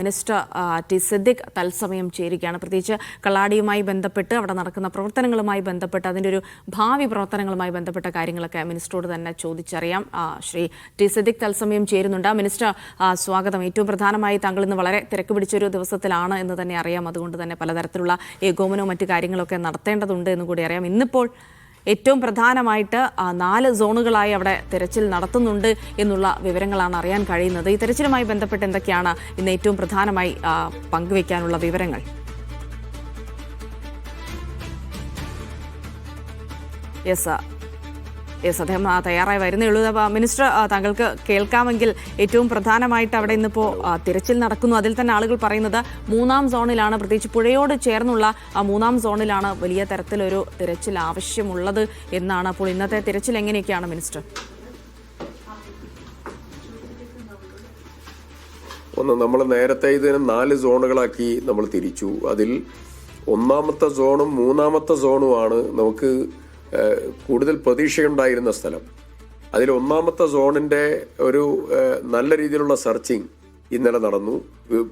Minister T Siddique തത്സമയം ചേരുകയാണ്. പ്രത്യേകിച്ച് കള്ളാടിയുമായി ബന്ധപ്പെട്ട് അവിടെ നടക്കുന്ന പ്രവർത്തനങ്ങളുമായി ബന്ധപ്പെട്ട് അതിൻ്റെ ഒരു ഭാവി പ്രവർത്തനങ്ങളുമായി ബന്ധപ്പെട്ട കാര്യങ്ങളൊക്കെ മിനിസ്റ്ററോട് തന്നെ ചോദിച്ചറിയാം. ശ്രീ ടി സിദ്ദിഖ് തത്സമയം ചേരുന്നുണ്ട്. മിനിസ്റ്റർ, സ്വാഗതം. ഏറ്റവും പ്രധാനമായി താങ്കൾ ഇന്ന് വളരെ തിരക്ക് പിടിച്ചൊരു ദിവസത്തിലാണ് എന്ന് തന്നെ അറിയാം. അതുകൊണ്ട് തന്നെ പലതരത്തിലുള്ള ഏകോപനവും മറ്റു കാര്യങ്ങളൊക്കെ നടത്തേണ്ടതുണ്ട് എന്ന് കൂടി അറിയാം. ഇന്നിപ്പോൾ ഏറ്റവും പ്രധാനമായിട്ട് 4 സോണുകളായി അവിടെ തെരച്ചിൽ നടത്തുന്നുണ്ട് എന്നുള്ള വിവരങ്ങളാണ് അറിയാൻ കഴിയുന്നത്. ഈ തെരച്ചിലുമായി ബന്ധപ്പെട്ട് എന്തൊക്കെയാണ് ഇന്ന് ഏറ്റവും പ്രധാനമായി പങ്കുവയ്ക്കാനുള്ള വിവരങ്ങൾ? അദ്ദേഹം തയ്യാറായി വരുന്നേ ഉള്ളൂ. മിനിസ്റ്റർ, താങ്കൾക്ക് കേൾക്കാമെങ്കിൽ ഏറ്റവും പ്രധാനമായിട്ട് അവിടെ ഇന്നിപ്പോൾ തിരച്ചിൽ നടക്കുന്നു. അതിൽ തന്നെ ആളുകൾ പറയുന്നത് 3-ാം സോണിലാണ്, പ്രത്യേകിച്ച് പുഴയോട് ചേർന്നുള്ള 3-ാം സോണിലാണ് വലിയ തരത്തിലൊരു തിരച്ചിൽ ആവശ്യമുള്ളത് എന്നാണ്. അപ്പോൾ ഇന്നത്തെ തിരച്ചിൽ എങ്ങനെയൊക്കെയാണ് മിനിസ്റ്റർ? നമ്മൾ നേരത്തെ ഇതിനെ 4 സോണുകളാക്കി നമ്മൾ തിരിച്ചു. അതിൽ 1-ാമത്തെ സോണും 3-ാമത്തെ സോണുമാണ് നമുക്ക് കൂടുതൽ പ്രതീക്ഷയുണ്ടായിരുന്ന സ്ഥലം. അതിൽ 1-ാമത്തെ സോണിൻ്റെ ഒരു നല്ല രീതിയിലുള്ള സെർച്ചിങ് ഇന്നലെ നടന്നു.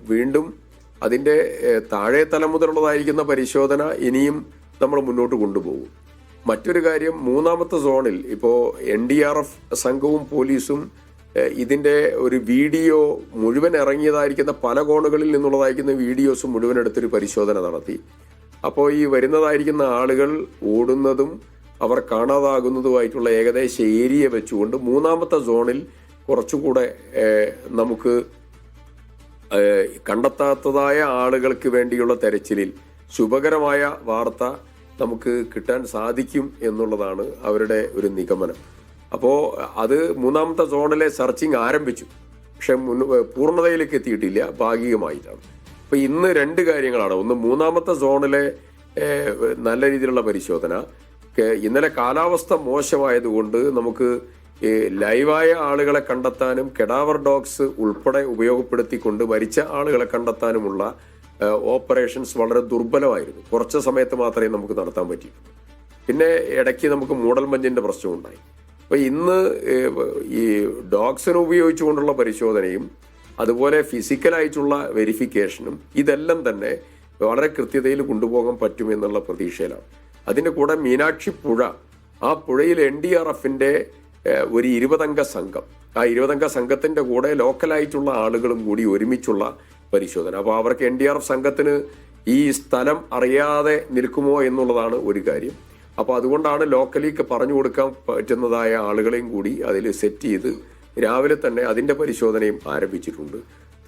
വീണ്ടും അതിൻ്റെ താഴെ തലം മുതലുള്ളതായിരിക്കുന്ന പരിശോധന ഇനിയും നമ്മൾ മുന്നോട്ട് കൊണ്ടുപോകും. മറ്റൊരു കാര്യം, 3-ാമത്തെ സോണിൽ ഇപ്പോൾ NDRF സംഘവും പോലീസും ഇതിൻ്റെ ഒരു വീഡിയോ മുഴുവൻ ഇറങ്ങിയതായിരിക്കുന്ന പല കോണുകളിൽ നിന്നുള്ളതായിരിക്കുന്ന വീഡിയോസ് മുഴുവൻ എടുത്തൊരു പരിശോധന നടത്തി. അപ്പോൾ ഈ വരുന്നതായിരിക്കുന്ന ആളുകൾ ഓടുന്നതും അവർ കാണാതാകുന്നതുമായിട്ടുള്ള ഏകദേശ ഏരിയ വെച്ചുകൊണ്ട് 3-ാമത്തെ സോണിൽ കുറച്ചുകൂടെ നമുക്ക് കണ്ടെത്താത്തതായ ആളുകൾക്ക് വേണ്ടിയുള്ള തെരച്ചിലിൽ ശുഭകരമായ വാർത്ത നമുക്ക് കിട്ടാൻ സാധിക്കും എന്നുള്ളതാണ് അവരുടെ ഒരു നിഗമനം. അപ്പോൾ അത് 3-ാമത്തെ സോണിലെ സെർച്ചിങ് ആരംഭിച്ചു, പക്ഷെ പൂർണ്ണതയിലേക്ക് എത്തിയിട്ടില്ല, ഭാഗികമായിട്ടാണ്. അപ്പോൾ ഇന്ന് 2 കാര്യങ്ങളാണ്. ഒന്ന്, 3-ാമത്തെ സോണിലെ നല്ല രീതിയിലുള്ള പരിശോധന. ഇന്നലെ കാലാവസ്ഥ മോശമായതുകൊണ്ട് നമുക്ക് ലൈവായ ആളുകളെ കണ്ടെത്താനും കെഡാവർ ഡോഗ്സ് ഉൾപ്പെടെ ഉപയോഗപ്പെടുത്തിക്കൊണ്ട് മരിച്ച ആളുകളെ കണ്ടെത്താനുമുള്ള ഓപ്പറേഷൻസ് വളരെ ദുർബലമായിരുന്നു. കുറച്ച് സമയത്ത് മാത്രമേ നമുക്ക് നടത്താൻ പറ്റിയിട്ടുള്ളൂ. പിന്നെ ഇടയ്ക്ക് നമുക്ക് മൂടൽമഞ്ഞിൻ്റെ പ്രശ്നമുണ്ടായി. അപ്പോൾ ഇന്ന് ഈ ഡോഗ്സിനെ ഉപയോഗിച്ചുകൊണ്ടുള്ള പരിശോധനയും അതുപോലെ ഫിസിക്കലായിട്ടുള്ള വെരിഫിക്കേഷനും ഇതെല്ലാം തന്നെ വളരെ കൃത്യതയിൽ കൊണ്ടുപോകാൻ പറ്റുമെന്നുള്ള പ്രതീക്ഷയിലാണ്. അതിൻ്റെ കൂടെ മീനാക്ഷി പുഴ, ആ പുഴയിൽ NDRFൻ്റെ ഒരു 20-അംഗ സംഘം, ആ 20-അംഗ സംഘത്തിൻ്റെ കൂടെ ലോക്കലായിട്ടുള്ള ആളുകളും കൂടി ഒരുമിച്ചുള്ള പരിശോധന. അപ്പോൾ അവർക്ക് NDRF സംഘത്തിന് ഈ സ്ഥലം അറിയാതെ നിൽക്കുമോ എന്നുള്ളതാണ് ഒരു കാര്യം. അപ്പോൾ അതുകൊണ്ടാണ് ലോക്കലിക്ക് പറഞ്ഞു കൊടുക്കാൻ പറ്റുന്നതായ ആളുകളെയും കൂടി അതിൽ സെറ്റ് ചെയ്ത് രാവിലെ തന്നെ അതിൻ്റെ പരിശോധനയും ആരംഭിച്ചിട്ടുണ്ട്.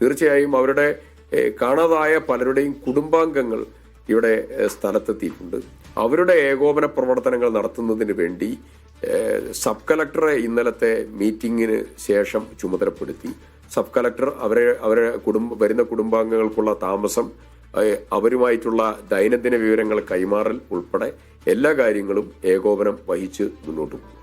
തീർച്ചയായും അവരുടെ കാണാതായ പലരുടെയും കുടുംബാംഗങ്ങൾ ഇവിടെ സ്ഥലത്തെത്തിയിട്ടുണ്ട്. അവരുടെ ഏകോപന പ്രവർത്തനങ്ങൾ നടത്തുന്നതിന് വേണ്ടി സബ് കളക്ടറെ ഇന്നലത്തെ മീറ്റിങ്ങിന് ശേഷം ചുമതലപ്പെടുത്തി. സബ് കളക്ടർ വരുന്ന കുടുംബാംഗങ്ങൾക്കുള്ള താമസം, അവരുമായിട്ടുള്ള ദൈനംദിന വിവരങ്ങൾ കൈമാറൽ ഉൾപ്പെടെ എല്ലാ കാര്യങ്ങളും ഏകോപനം വഹിച്ച് മുന്നോട്ട് പോകും.